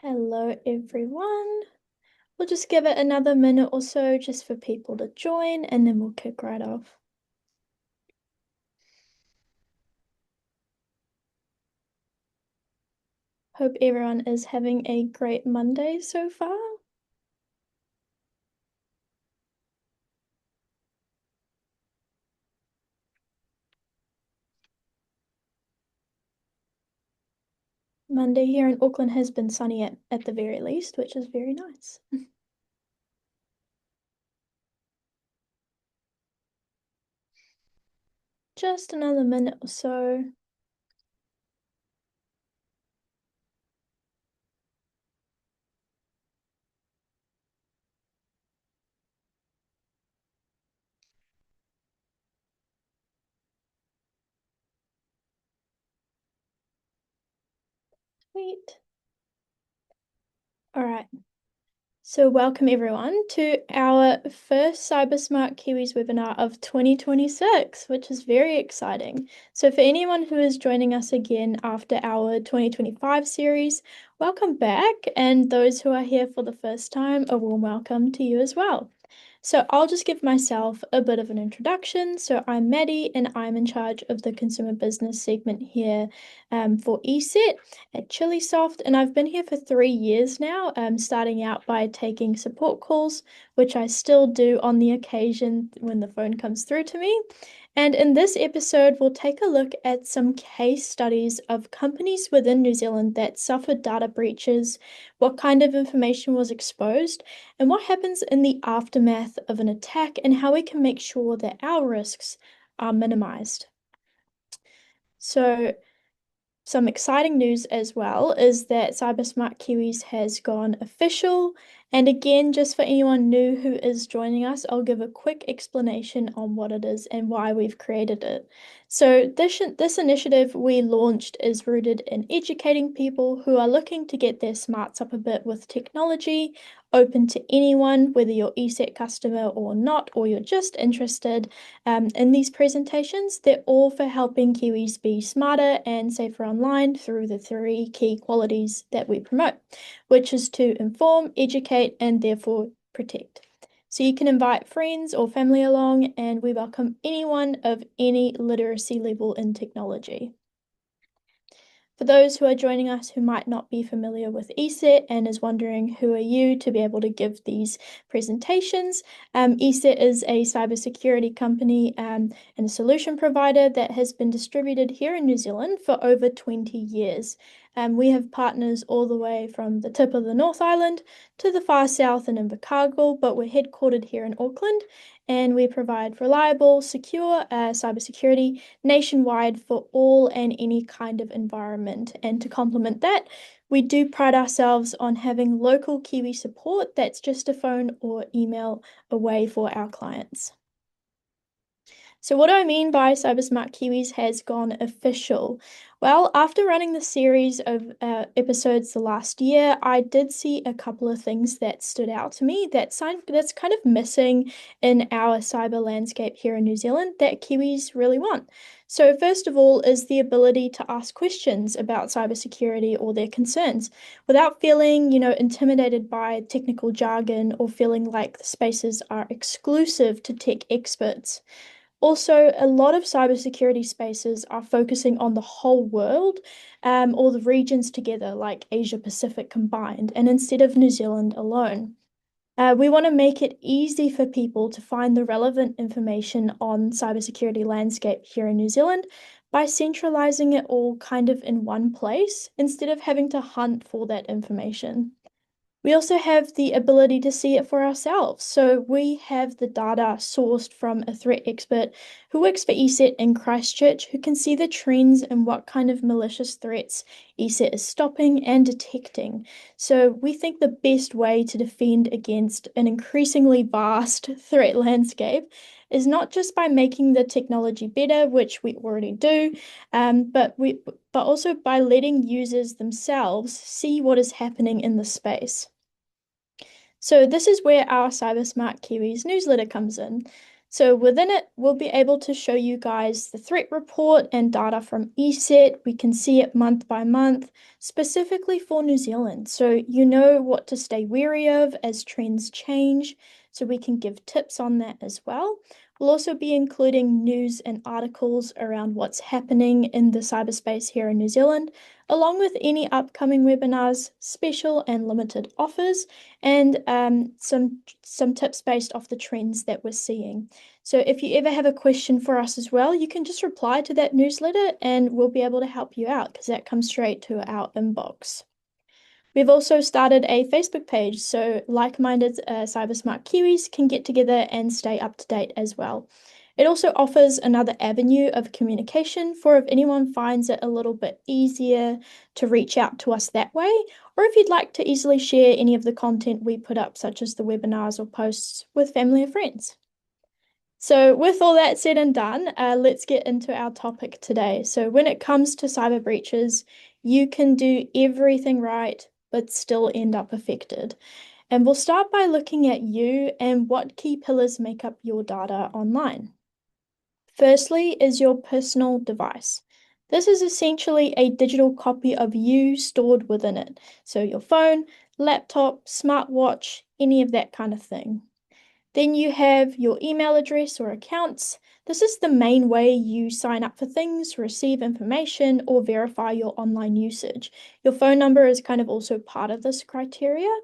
Hello, everyone. We'll just give it another minute or so just for people to join, and then we'll kick right off. Hope everyone is having a great Monday so far. Monday here in Auckland has been sunny at the very least, which is very nice. Just another minute or so. Sweet. All right. So welcome everyone to our first CyberSmart Kiwis webinar of 2026, which is very exciting. So for anyone who is joining us again after our 2025 series, welcome back. And those who are here for the first time, a warm welcome to you as well. So I'll just give myself a bit of an introduction. So I'm Maddie and I'm in charge of the consumer business segment here for ESET at Chilisoft. And I've been here for 3 years now, starting out by taking support calls, which I still do on the occasion when the phone comes through to me. And in this episode, we'll take a look at some case studies of companies within New Zealand that suffered data breaches, what kind of information was exposed, and what happens in the aftermath of an attack, and how we can make sure that our risks are minimized. So, some exciting news as well is that CyberSmart Kiwis has gone official. And again, just for anyone new who is joining us, I'll give a quick explanation on what it is and why we've created it. So this initiative we launched is rooted in educating people who are looking to get their smarts up a bit with technology, open to anyone, whether you're ESET customer or not, or you're just interested in these presentations. They're all for helping Kiwis be smarter and safer online through the three key qualities that we promote, which is to inform, educate, and therefore protect. So you can invite friends or family along, and we welcome anyone of any literacy level in technology. For those who are joining us who might not be familiar with ESET and is wondering who are you to be able to give these presentations, ESET is a cybersecurity company and a solution provider that has been distributed here in New Zealand for over 20 years. We have partners all the way from the tip of the North Island to the far south in Invercargill, but we're headquartered here in Auckland, and we provide reliable, secure cybersecurity nationwide for all and any kind of environment. And to complement that, we do pride ourselves on having local Kiwi support that's just a phone or email away for our clients. So what do I mean by CyberSmart Kiwis has gone official? Well, after running the series of episodes the last year, I did see a couple of things that stood out to me that's kind of missing in our cyber landscape here in New Zealand that Kiwis really want. So first of all is the ability to ask questions about cybersecurity or their concerns without feeling, intimidated by technical jargon or feeling like the spaces are exclusive to tech experts. Also, a lot of cybersecurity spaces are focusing on the whole world, or the regions together, like Asia Pacific combined, and instead of New Zealand alone. We want to make it easy for people to find the relevant information on cybersecurity landscape here in New Zealand by centralizing it all kind of in one place instead of having to hunt for that information. We also have the ability to see it for ourselves. So we have the data sourced from a threat expert who works for ESET in Christchurch, who can see the trends and what kind of malicious threats ESET is stopping and detecting. So we think the best way to defend against an increasingly vast threat landscape is not just by making the technology better, which we already do, but also by letting users themselves see what is happening in the space. So this is where our CyberSmart Kiwis newsletter comes in. So within it, we'll be able to show you guys the threat report and data from ESET. We can see it month by month, specifically for New Zealand. So you know what to stay wary of as trends change. So we can give tips on that as well. We'll also be including news and articles around what's happening in the cyberspace here in New Zealand, along with any upcoming webinars, special and limited offers, and some tips based off the trends that we're seeing. So if you ever have a question for us as well, you can just reply to that newsletter and we'll be able to help you out because that comes straight to our inbox. We've also started a Facebook page, so like-minded cyber smart Kiwis can get together and stay up to date as well. It also offers another avenue of communication for if anyone finds it a little bit easier to reach out to us that way, or if you'd like to easily share any of the content we put up, such as the webinars or posts, with family or friends. So with all that said and done, let's get into our topic today. So when it comes to cyber breaches, you can do everything right, but still end up affected. And we'll start by looking at you and what key pillars make up your data online. Firstly is your personal device. This is essentially a digital copy of you stored within it. So your phone, laptop, smartwatch, any of that kind of thing. Then you have your email address or accounts. This is the main way you sign up for things, receive information, or verify your online usage. Your phone number is kind of also part of this criteria.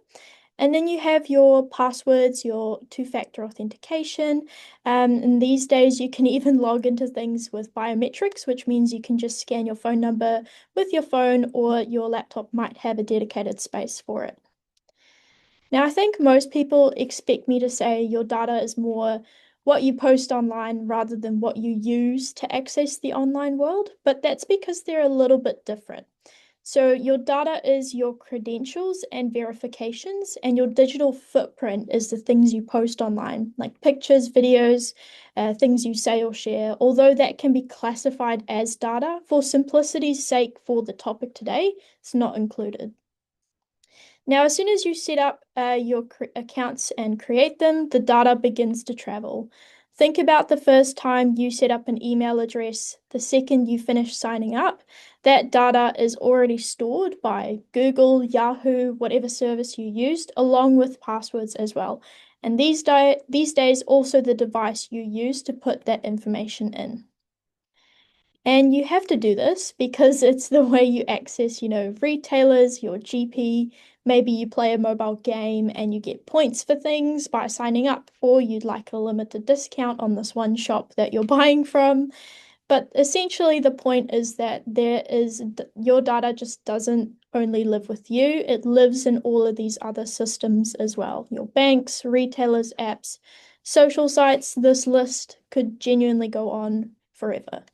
And then you have your passwords, your two-factor authentication. And these days you can even log into things with biometrics, which means you can just scan your phone number with your phone, or your laptop might have a dedicated space for it. Now, I think most people expect me to say your data is more what you post online rather than what you use to access the online world, but that's because they're a little bit different. So your data is your credentials and verifications, and your digital footprint is the things you post online, like pictures, videos, things you say or share, although that can be classified as data. For simplicity's sake, for the topic today, it's not included. Now, as soon as you set up your accounts and create them, the data begins to travel. Think about the first time you set up an email address, the second you finish signing up, that data is already stored by Google, Yahoo, whatever service you used, along with passwords as well. And these days, also the device you use to put that information in. And you have to do this because it's the way you access, retailers, your GP. Maybe you play a mobile game and you get points for things by signing up, or you'd like a limited discount on this one shop that you're buying from. But essentially, the point is that your data just doesn't only live with you, it lives in all of these other systems as well. Your banks, retailers, apps, social sites, this list could genuinely go on forever.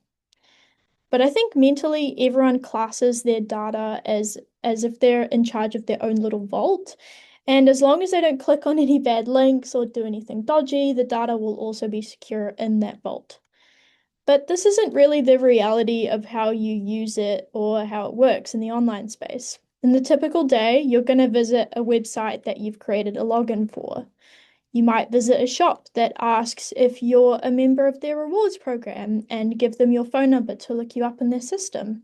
But I think mentally everyone classes their data as if they're in charge of their own little vault. And as long as they don't click on any bad links or do anything dodgy, the data will also be secure in that vault. But this isn't really the reality of how you use it or how it works in the online space. In the typical day, you're going to visit a website that you've created a login for. You might visit a shop that asks if you're a member of their rewards program and give them your phone number to look you up in their system.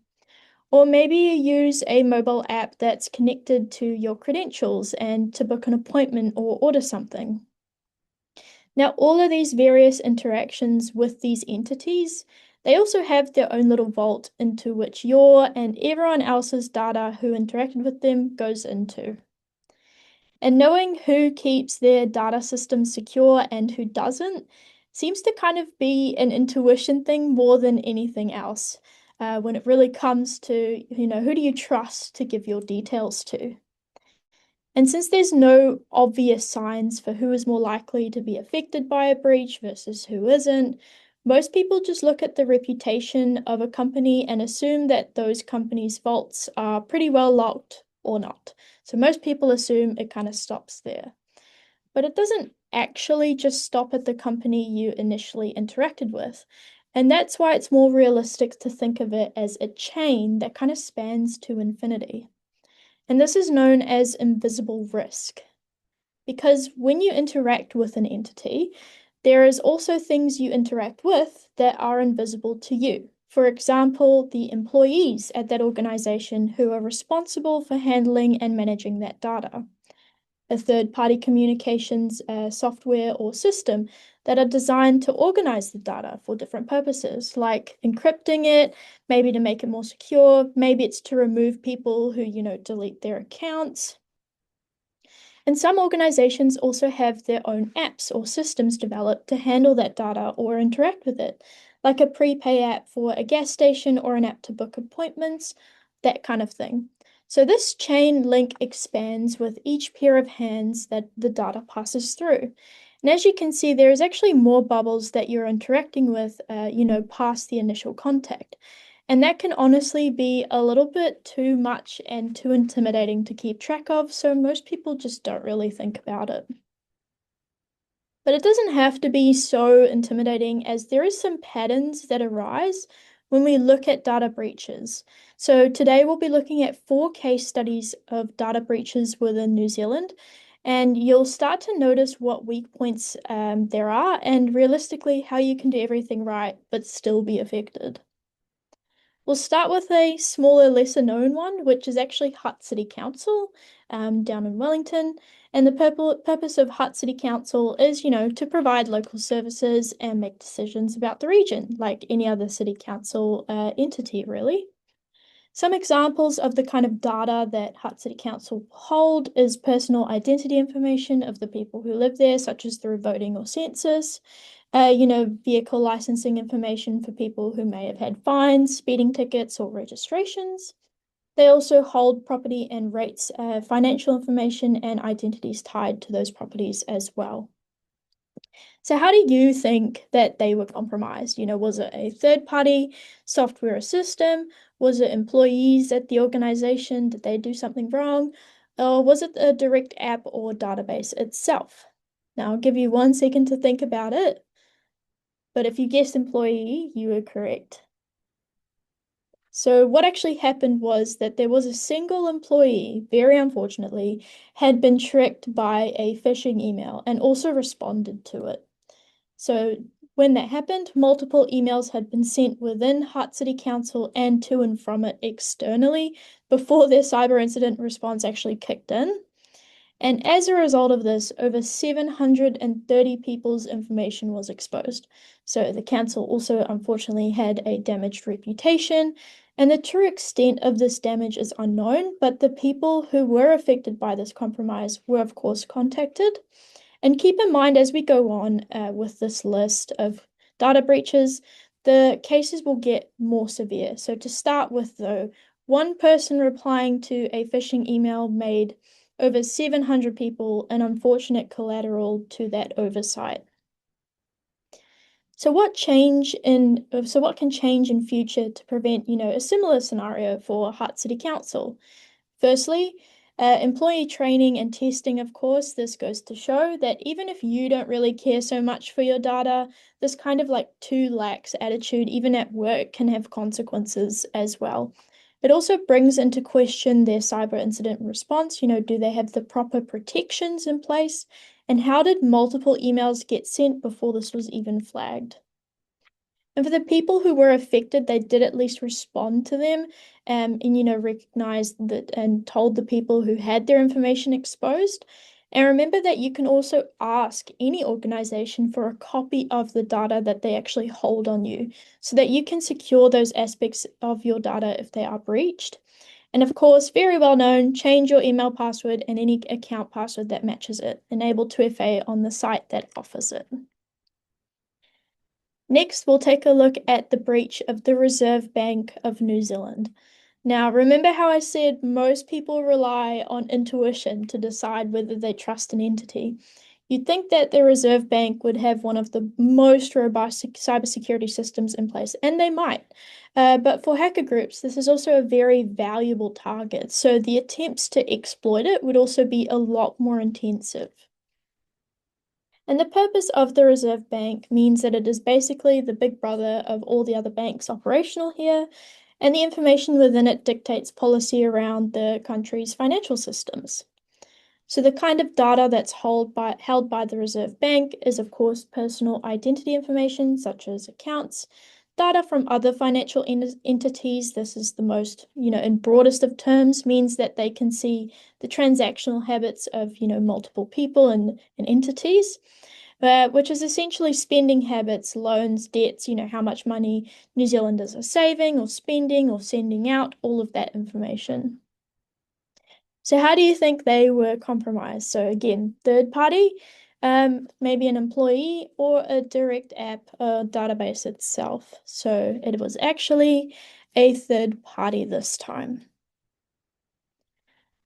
Or maybe you use a mobile app that's connected to your credentials and to book an appointment or order something. Now, all of these various interactions with these entities, they also have their own little vault into which your and everyone else's data who interacted with them goes into. And knowing who keeps their data system secure and who doesn't seems to kind of be an intuition thing more than anything else, when it really comes to, who do you trust to give your details to? And since there's no obvious signs for who is more likely to be affected by a breach versus who isn't, most people just look at the reputation of a company and assume that those companies' vaults are pretty well locked or not. So most people assume it kind of stops there. But it doesn't actually just stop at the company you initially interacted with. And that's why it's more realistic to think of it as a chain that kind of spans to infinity. And this is known as invisible risk. Because when you interact with an entity, There is also things you interact with that are invisible to you. For example, the employees at that organization who are responsible for handling and managing that data. A third-party communications software or system that are designed to organize the data for different purposes, like encrypting it, maybe to make it more secure, maybe it's to remove people who, delete their accounts. And some organizations also have their own apps or systems developed to handle that data or interact with it, like a prepay app for a gas station or an app to book appointments, that kind of thing. So this chain link expands with each pair of hands that the data passes through. And as you can see, there is actually more bubbles that you're interacting with, past the initial contact. And that can honestly be a little bit too much and too intimidating to keep track of, so most people just don't really think about it. But it doesn't have to be so intimidating, as there is some patterns that arise when we look at data breaches. So today we'll be looking at 4 case studies of data breaches within New Zealand, and you'll start to notice what weak points there are, and realistically how you can do everything right but still be affected. We'll start with a smaller, lesser known one, which is actually Hutt City Council down in Wellington. And the purpose of Hutt City Council is, to provide local services and make decisions about the region, like any other city council entity, really. Some examples of the kind of data that Hutt City Council hold is personal identity information of the people who live there, such as through voting or census. Vehicle licensing information for people who may have had fines, speeding tickets, or registrations. They also hold property and rates, financial information, and identities tied to those properties as well. So how do you think that they were compromised? Was it a third-party software or system? Was it employees at the organization? Did they do something wrong? Or was it a direct app or database itself? Now, I'll give you 1 second to think about it. But if you guessed employee, you were correct. So what actually happened was that there was a single employee, very unfortunately, had been tricked by a phishing email and also responded to it. So when that happened, multiple emails had been sent within Hutt City Council and to and from it externally before their cyber incident response actually kicked in. And as a result of this, over 730 people's information was exposed. So the council also unfortunately had a damaged reputation, and the true extent of this damage is unknown, but the people who were affected by this compromise were, of course, contacted. And keep in mind as we go on with this list of data breaches, the cases will get more severe. So to start with, though, one person replying to a phishing email made over 700 people an unfortunate collateral to that oversight. So what can change in future to prevent, a similar scenario for Hutt City Council? Firstly, employee training and testing, of course. This goes to show that even if you don't really care so much for your data, this kind of like too lax attitude, even at work, can have consequences as well. It also brings into question their cyber incident response. Do they have the proper protections in place? And how did multiple emails get sent before this was even flagged? And for the people who were affected, they did at least respond to them and recognized that and told the people who had their information exposed. And remember that you can also ask any organization for a copy of the data that they actually hold on you so that you can secure those aspects of your data if they are breached. And of course, very well known, change your email password and any account password that matches it. Enable 2FA on the site that offers it. Next, we'll take a look at the breach of the Reserve Bank of New Zealand. Now, remember how I said most people rely on intuition to decide whether they trust an entity? You'd think that the Reserve Bank would have one of the most robust cybersecurity systems in place, and they might. But for hacker groups, this is also a very valuable target, so the attempts to exploit it would also be a lot more intensive. And the purpose of the Reserve Bank means that it is basically the big brother of all the other banks operational here, and the information within it dictates policy around the country's financial systems. So the kind of data that's held by the Reserve Bank is, of course, personal identity information, such as accounts, data from other financial entities. This is the most, in broadest of terms, means that they can see the transactional habits of, multiple people and entities, which is essentially spending habits, loans, debts, how much money New Zealanders are saving or spending or sending out, all of that information. So how do you think they were compromised? So again, third party, maybe an employee or a direct app database itself. So it was actually a third party this time.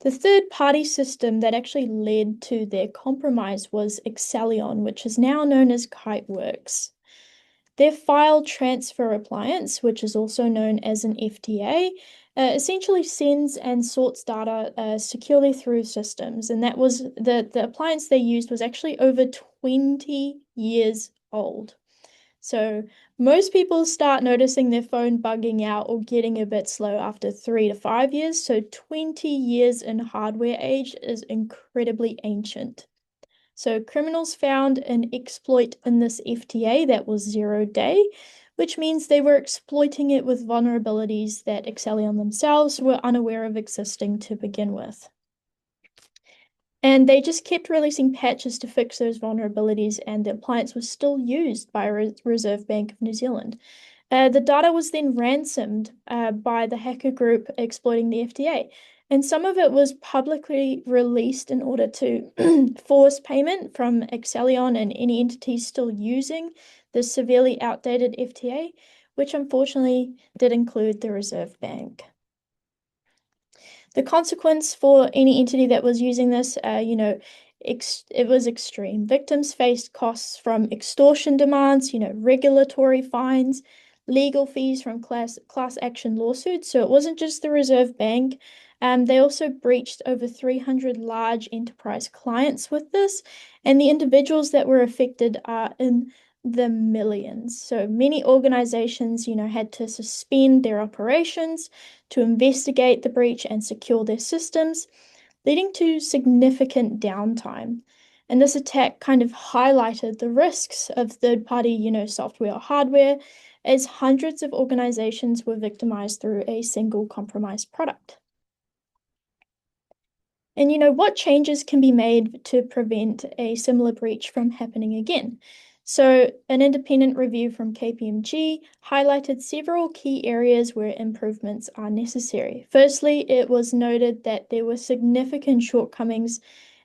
The third party system that actually led to their compromise was Excellion, which is now known as Kiteworks. Their file transfer appliance, which is also known as an FTA, essentially sends and sorts data securely through systems. And that was the appliance they used was actually over 20 years old. So most people start noticing their phone bugging out or getting a bit slow after 3 to 5 years. So 20 years in hardware age is incredibly ancient. So criminals found an exploit in this FTA that was 0 day, which means they were exploiting it with vulnerabilities that Excellion themselves were unaware of existing to begin with. And they just kept releasing patches to fix those vulnerabilities, and the appliance was still used by Reserve Bank of New Zealand. The data was then ransomed by the hacker group exploiting the FTA. And some of it was publicly released in order to force payment from Excellion and any entities still using the severely outdated FTA, which unfortunately did include the Reserve Bank. The consequence for any entity that was using this, it was extreme. Victims faced costs from extortion demands, regulatory fines, legal fees from class action lawsuits. So it wasn't just the Reserve Bank. They also breached over 300 large enterprise clients with this, and the individuals that were affected are in the millions. So many organizations, had to suspend their operations to investigate the breach and secure their systems, leading to significant downtime. And this attack kind of highlighted the risks of third-party, software or hardware, as hundreds of organizations were victimized through a single compromised product. And what changes can be made to prevent a similar breach from happening again? So, an independent review from KPMG highlighted several key areas where improvements are necessary. Firstly, it was noted that there were significant shortcomings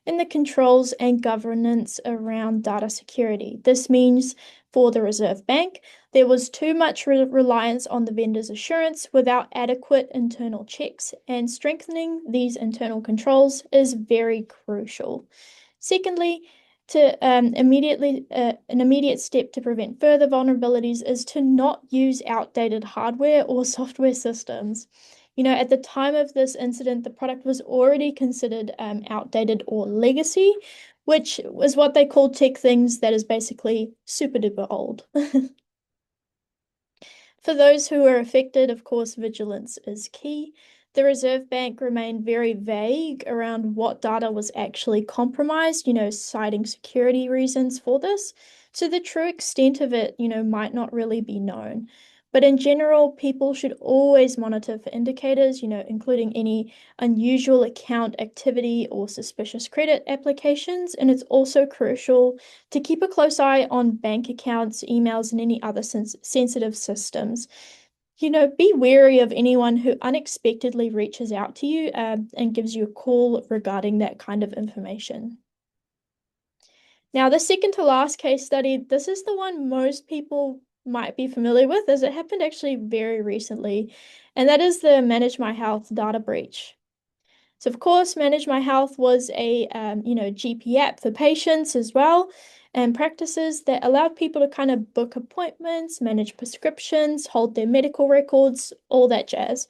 in the controls and governance around data security. This means for the Reserve Bank, there was too much reliance on the vendor's assurance without adequate internal checks, and strengthening these internal controls is very crucial. Secondly, an immediate step to prevent further vulnerabilities is to not use outdated hardware or software systems. At the time of this incident, the product was already considered outdated or legacy, which was what they call tech things that is basically super duper old. For those who are affected, of course, vigilance is key. The Reserve Bank remained very vague around what data was actually compromised, citing security reasons for this. So the true extent of it, might not really be known. But in general, people should always monitor for indicators, including any unusual account activity or suspicious credit applications. And it's also crucial to keep a close eye on bank accounts, emails, and any other sensitive systems. Be wary of anyone who unexpectedly reaches out to you and gives you a call regarding that kind of information. Now, the second to last case study, this is the one most people might be familiar with, as it happened actually very recently, and that is the Manage My Health data breach. So, of course, Manage My Health was a GP app for patients as well, and practices that allowed people to kind of book appointments, manage prescriptions, hold their medical records, all that jazz.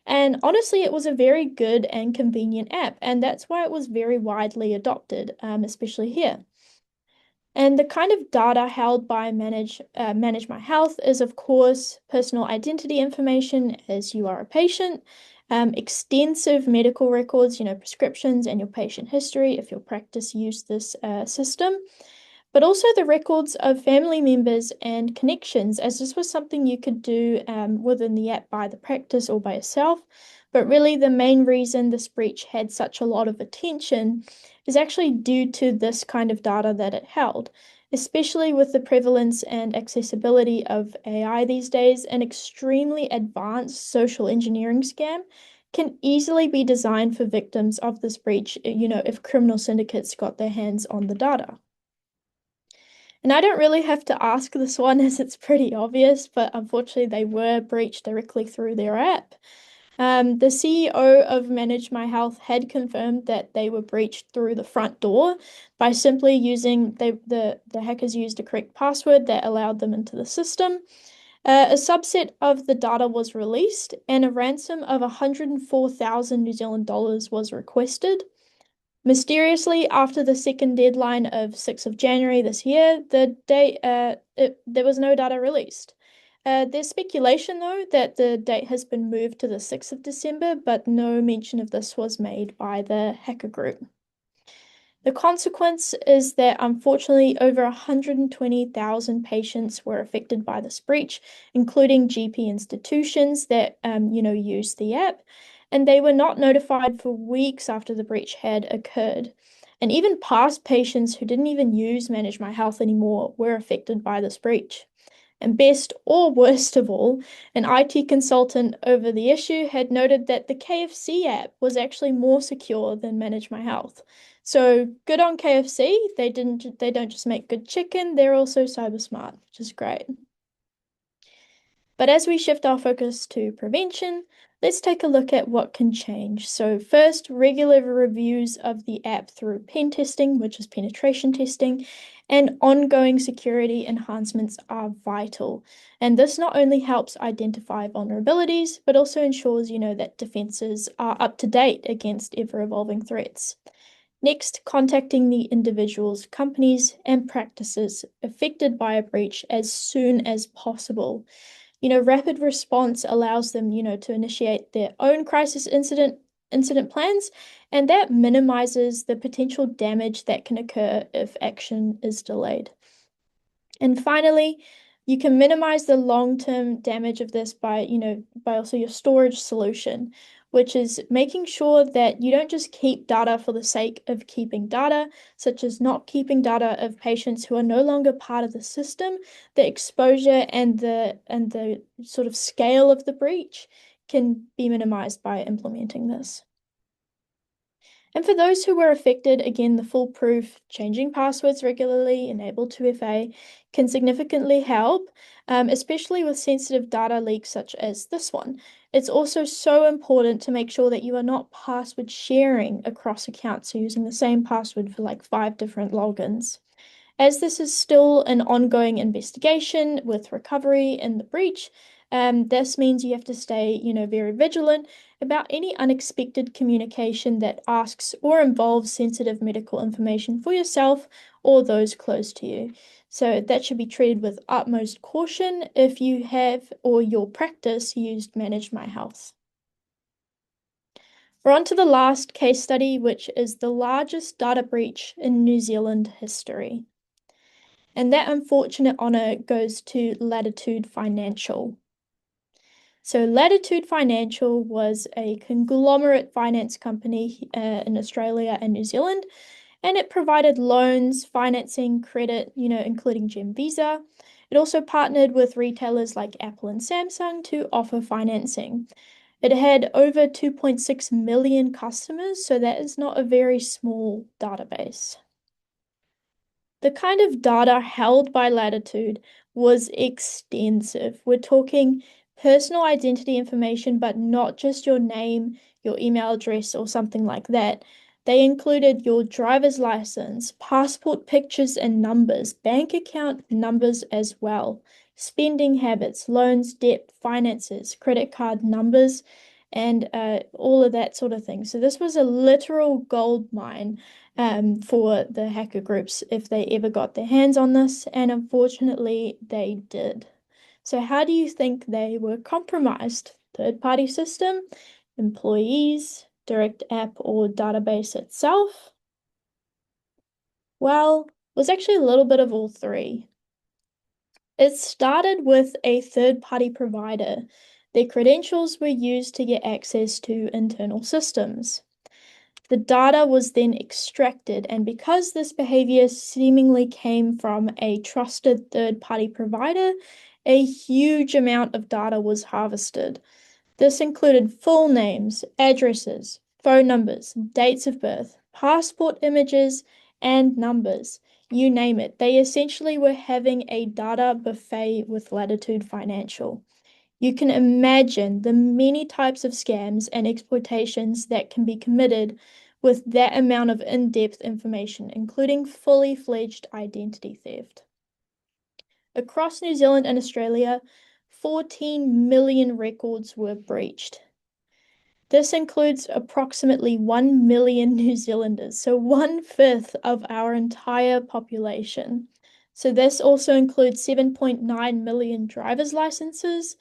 And honestly, it was a very good and convenient app, and that's why it was very widely adopted, especially here. And the kind of data held by Manage My Health is, of course, personal identity information as you are a patient, extensive medical records, prescriptions and your patient history if your practice used this system, but also the records of family members and connections, as this was something you could do within the app by the practice or by yourself. But really, the main reason this breach had such a lot of attention is actually due to this kind of data that it held, especially with the prevalence and accessibility of AI these days. An extremely advanced social engineering scam can easily be designed for victims of this breach, if criminal syndicates got their hands on the data. And I don't really have to ask this one as it's pretty obvious, but unfortunately they were breached directly through their app. The CEO of Manage My Health had confirmed that they were breached through the front door by simply using the hackers used a correct password that allowed them into the system. A subset of the data was released, and a ransom of 104,000 New Zealand dollars was requested. Mysteriously, after the second deadline of 6th of January this year, there was no data released. There's speculation, though, that the date has been moved to the 6th of December, but no mention of this was made by the hacker group. The consequence is that unfortunately over 120,000 patients were affected by this breach, including GP institutions that use the app, and they were not notified for weeks after the breach had occurred. And even past patients who didn't even use Manage My Health anymore were affected by this breach. And best or worst of all, an IT consultant over the issue had noted that the KFC app was actually more secure than Manage My Health. So good on KFC. They don't just make good chicken, they're also cyber smart, which is great. But as we shift our focus to prevention, let's take a look at what can change. So first, regular reviews of the app through pen testing, which is penetration testing, and ongoing security enhancements are vital. And this not only helps identify vulnerabilities, but also ensures, that defenses are up to date against ever-evolving threats. Next, contacting the individuals, companies, and practices affected by a breach as soon as possible. Rapid response allows them, to initiate their own crisis incident plans, and that minimizes the potential damage that can occur if action is delayed. And finally, you can minimize the long-term damage of this by also your storage solution, which is making sure that you don't just keep data for the sake of keeping data, such as not keeping data of patients who are no longer part of the system. The exposure and the sort of scale of the breach can be minimized by implementing this. And for those who were affected, again, the foolproof changing passwords regularly, enable 2FA, can significantly help, especially with sensitive data leaks such as this one. It's also so important to make sure that you are not password sharing across accounts, so using the same password for like 5 different logins. As this is still an ongoing investigation with recovery in the breach, this means you have to stay, very vigilant about any unexpected communication that asks or involves sensitive medical information for yourself or those close to you. So that should be treated with utmost caution if you have or your practice used Manage My Health. We're on to the last case study, which is the largest data breach in New Zealand history. And that unfortunate honour goes to Latitude Financial. So Latitude Financial was a conglomerate finance company in Australia and New Zealand, and it provided loans, financing, credit, including Gem Visa. It also partnered with retailers like Apple and Samsung to offer financing. It had over 2.6 million customers, so that is not a very small database. The kind of data held by Latitude was extensive. We're talking personal identity information, but not just your name, your email address, or something like that. They included your driver's license, passport pictures and numbers, bank account numbers as well, spending habits, loans, debt, finances, credit card numbers, and all of that sort of thing. So this was a literal gold mine for the hacker groups if they ever got their hands on this, and unfortunately they did. So how do you think they were compromised? Third-party system? employees, direct app or database itself? Well, it was actually a little bit of all three. It started with a third-party provider. Their credentials were used to get access to internal systems. The data was then extracted, and because this behavior seemingly came from a trusted third-party provider, a huge amount of data was harvested. This included full names, addresses, phone numbers, dates of birth, passport images, and numbers. You name it. They essentially were having a data buffet with Latitude Financial. You can imagine the many types of scams and exploitations that can be committed with that amount of in-depth information, including fully fledged identity theft. Across New Zealand and Australia, 14 million records were breached. This includes approximately 1 million New Zealanders, so 1/5 of our entire population. So this also includes 7.9 million driver's licenses,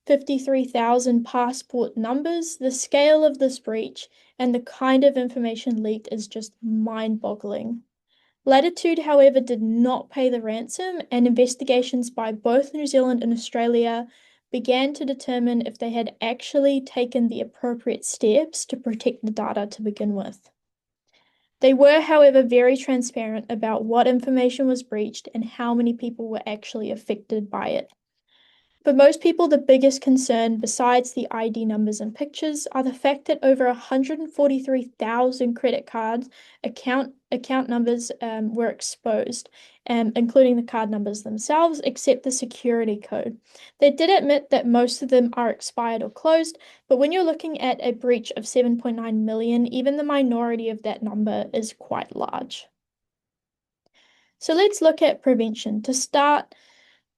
53,000 passport numbers. The scale of this breach and the kind of information leaked is just mind-boggling. Latitude, however, did not pay the ransom, and investigations by both New Zealand and Australia began to determine if they had actually taken the appropriate steps to protect the data to begin with. They were, however, very transparent about what information was breached and how many people were actually affected by it. For most people, the biggest concern, besides the ID numbers and pictures, are the fact that over 143,000 credit cards account numbers were exposed, including the card numbers themselves, except the security code. They did admit that most of them are expired or closed, but when you're looking at a breach of 7.9 million, even the minority of that number is quite large. So let's look at prevention. To start,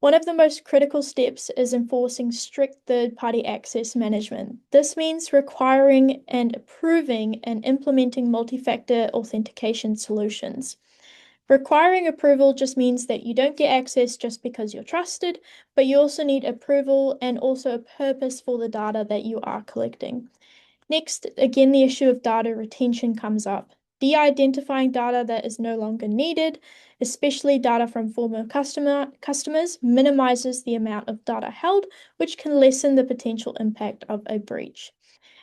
one of the most critical steps is enforcing strict third-party access management. This means requiring and approving and implementing multi-factor authentication solutions. Requiring approval just means that you don't get access just because you're trusted, but you also need approval and also a purpose for the data that you are collecting. Next, again, the issue of data retention comes up. De-identifying data that is no longer needed, especially data from former customers, minimizes the amount of data held, which can lessen the potential impact of a breach.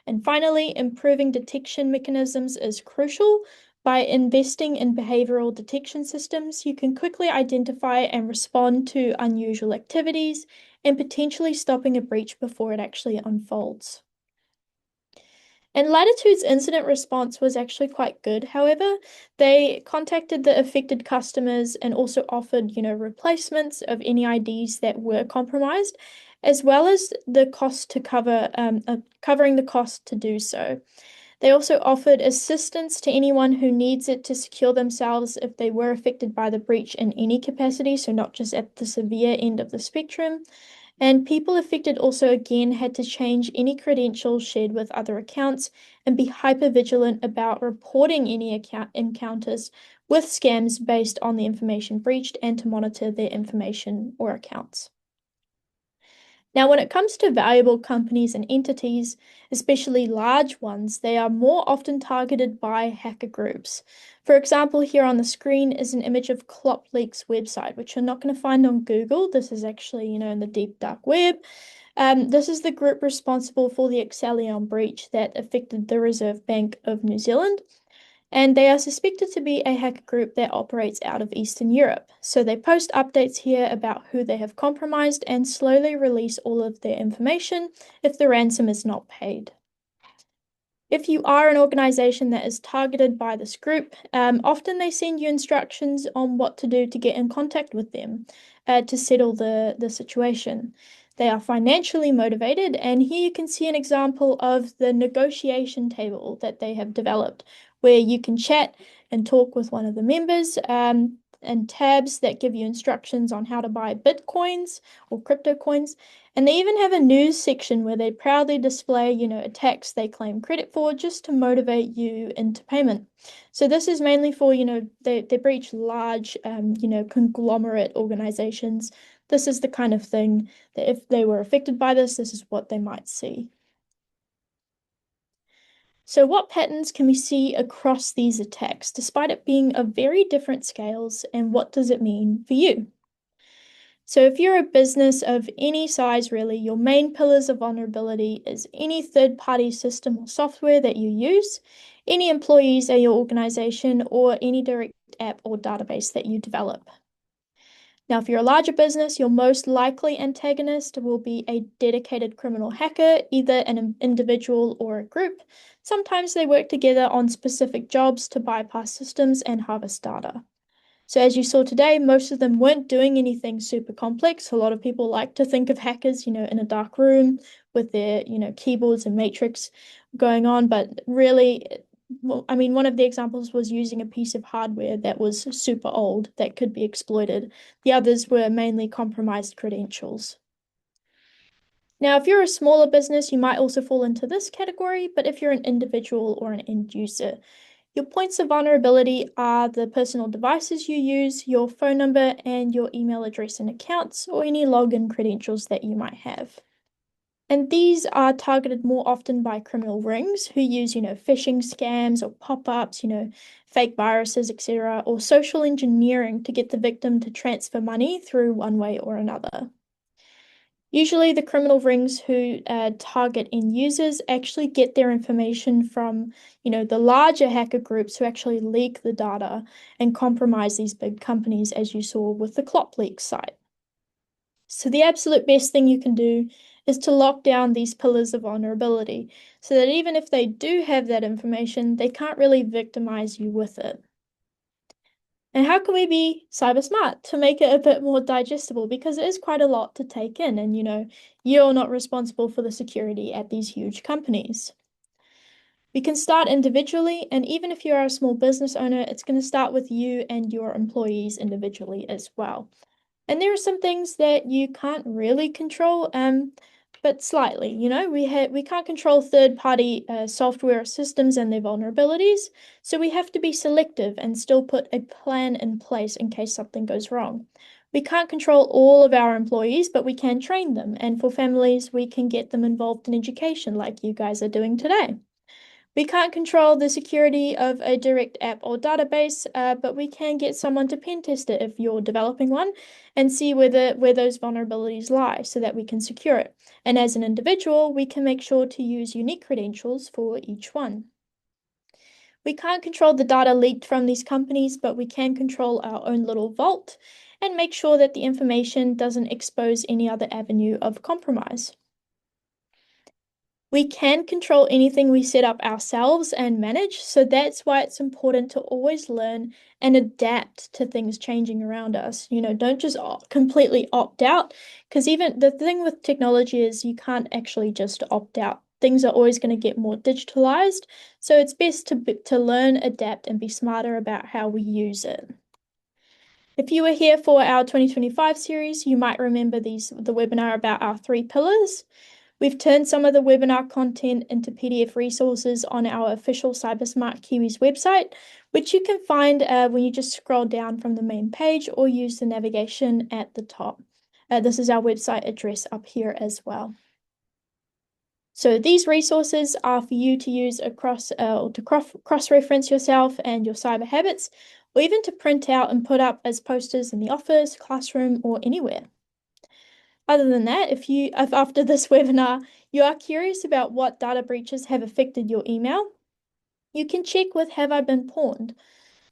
And finally, improving detection mechanisms is crucial. By investing in behavioral detection systems, you can quickly identify and respond to unusual activities and potentially stopping a breach before it actually unfolds. And Latitude's incident response was actually quite good. However, they contacted the affected customers and also offered, replacements of any IDs that were compromised, as well as the cost to covering the cost to do so. They also offered assistance to anyone who needs it to secure themselves if they were affected by the breach in any capacity, so not just at the severe end of the spectrum. And people affected also again had to change any credentials shared with other accounts and be hyper vigilant about reporting any account encounters with scams based on the information breached and to monitor their information or accounts. Now, when it comes to valuable companies and entities, especially large ones, they are more often targeted by hacker groups. For example, here on the screen is an image of ClopLeak's website, which you're not going to find on Google. This is actually, in the deep dark web. This is the group responsible for the Accellion breach that affected the Reserve Bank of New Zealand. And they are suspected to be a hacker group that operates out of Eastern Europe. So they post updates here about who they have compromised and slowly release all of their information if the ransom is not paid. If you are an organization that is targeted by this group, often they send you instructions on what to do to get in contact with them to settle the situation. They are financially motivated, and here you can see an example of the negotiation table that they have developed, where you can chat and talk with one of the members, and tabs that give you instructions on how to buy Bitcoins or crypto coins. And they even have a news section where they proudly display, attacks they claim credit for just to motivate you into payment. So this is mainly for, they breach large, conglomerate organizations. This is the kind of thing that if they were affected by this, this is what they might see. So what patterns can we see across these attacks, despite it being of very different scales, and what does it mean for you? So if you're a business of any size, really, your main pillars of vulnerability is any third-party system or software that you use, any employees at your organization, or any direct app or database that you develop. Now, if you're a larger business, your most likely antagonist will be a dedicated criminal hacker, either an individual or a group. Sometimes they work together on specific jobs to bypass systems and harvest data. So as you saw today, most of them weren't doing anything super complex. A lot of people like to think of hackers, in a dark room with their, keyboards and matrix going on. But really, well, I mean, one of the examples was using a piece of hardware that was super old that could be exploited. The others were mainly compromised credentials. Now, if you're a smaller business, you might also fall into this category, but if you're an individual or an end user, your points of vulnerability are the personal devices you use, your phone number, and your email address and accounts, or any login credentials that you might have. And these are targeted more often by criminal rings who use, phishing scams or pop-ups, fake viruses, etc., or social engineering to get the victim to transfer money through one way or another. Usually, the criminal rings who target end users actually get their information from, the larger hacker groups who actually leak the data and compromise these big companies, as you saw with the ClopLeaks site. So the absolute best thing you can do is to lock down these pillars of vulnerability so that even if they do have that information, they can't really victimize you with it. And how can we be cyber smart to make it a bit more digestible? Because it is quite a lot to take in, and you're not responsible for the security at these huge companies. We can start individually, and even if you're a small business owner, it's going to start with you and your employees individually as well. And there are some things that you can't really control, but slightly. We can't control third-party software systems and their vulnerabilities, so we have to be selective and still put a plan in place in case something goes wrong. We can't control all of our employees, but we can train them. And for families, we can get them involved in education like you guys are doing today. We can't control the security of a direct app or database, but we can get someone to pen test it if you're developing one and see where those vulnerabilities lie so that we can secure it. And as an individual, we can make sure to use unique credentials for each one. We can't control the data leaked from these companies, but we can control our own little vault and make sure that the information doesn't expose any other avenue of compromise. We can control anything we set up ourselves and manage, so that's why it's important to always learn and adapt to things changing around us. Don't just completely opt out, because even the thing with technology is you can't actually just opt out. Things are always going to get more digitalized, so it's best to learn, adapt, and be smarter about how we use it. If you were here for our 2025 series, you might remember the webinar about our 3 pillars. We've turned some of the webinar content into PDF resources on our official CyberSmart Kiwis website, which you can find when you just scroll down from the main page or use the navigation at the top. This is our website address up here as well. So these resources are for you to use across to cross-reference yourself and your cyber habits, or even to print out and put up as posters in the office, classroom, or anywhere. Other than that, if after this webinar you are curious about what data breaches have affected your email, you can check with Have I Been Pawned?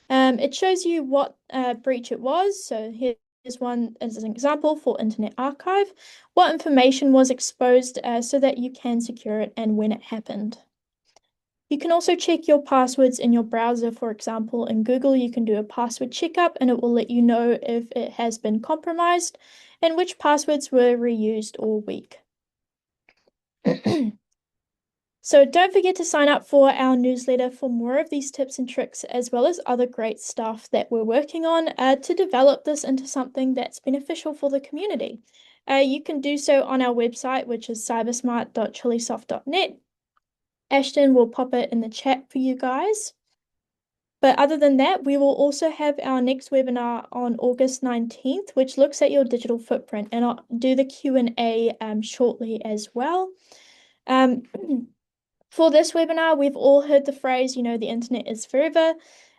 It shows you what breach it was. So here's one as an example for Internet Archive. What information was exposed so that you can secure it and when it happened. You can also check your passwords in your browser. For example, in Google, you can do a password checkup and it will let you know if it has been compromised and which passwords were reused or weak. So don't forget to sign up for our newsletter for more of these tips and tricks, as well as other great stuff that we're working on to develop this into something that's beneficial for the community. You can do so on our website, which is cybersmart.chilisoft.net. Ashton will pop it in the chat for you guys. But other than that, we will also have our next webinar on August 19th, which looks at your digital footprint, and I'll do the Q&A shortly as well. For this webinar, we've all heard the phrase, the internet is forever.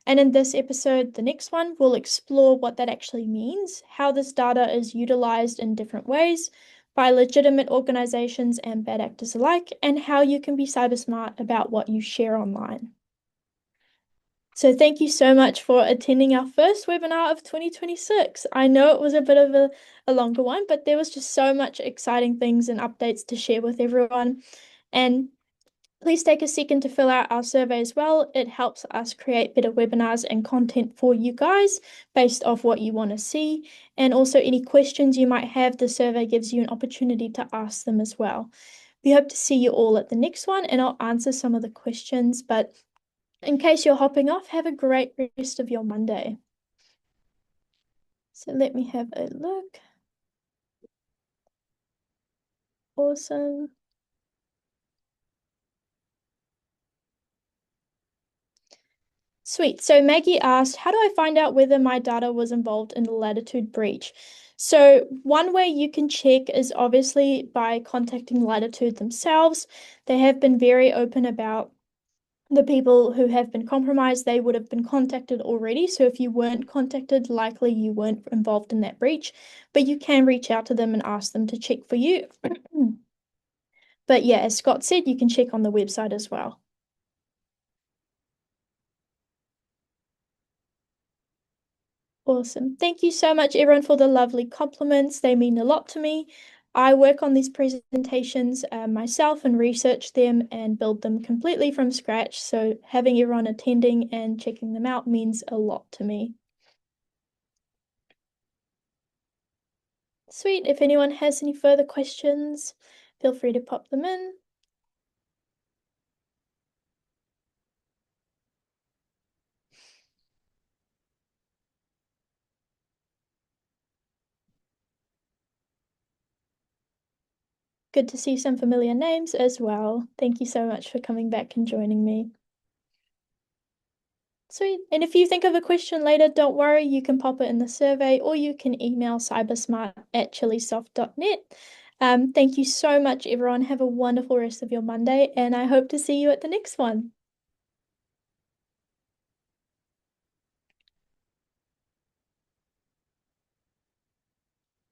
And in this episode, the next one, we'll explore what that actually means, how this data is utilized in different ways by legitimate organizations and bad actors alike, and how you can be cyber smart about what you share online. So thank you so much for attending our first webinar of 2026. I know it was a bit of a longer one, but there was just so much exciting things and updates to share with everyone. And please take a second to fill out our survey as well. It helps us create better webinars and content for you guys based off what you want to see. And also any questions you might have, the survey gives you an opportunity to ask them as well. We hope to see you all at the next one, and I'll answer some of the questions. But in case you're hopping off, have a great rest of your Monday. So let me have a look. Awesome. Sweet. So Maggie asked, how do I find out whether my data was involved in the Latitude breach? So one way you can check is obviously by contacting Latitude themselves. They have been very open about the people who have been compromised. They would have been contacted already. So if you weren't contacted, likely you weren't involved in that breach, but you can reach out to them and ask them to check for you. But yeah, as Scott said, you can check on the website as well. Awesome. Thank you so much, everyone, for the lovely compliments. They mean a lot to me. I work on these presentations myself and research them and build them completely from scratch. So having everyone attending and checking them out means a lot to me. Sweet. If anyone has any further questions, feel free to pop them in. Good to see some familiar names as well. Thank you so much for coming back and joining me. Sweet. And if you think of a question later, don't worry, you can pop it in the survey or you can email cybersmart@chilisoft.net. Thank you so much, everyone. Have a wonderful rest of your Monday, and I hope to see you at the next one.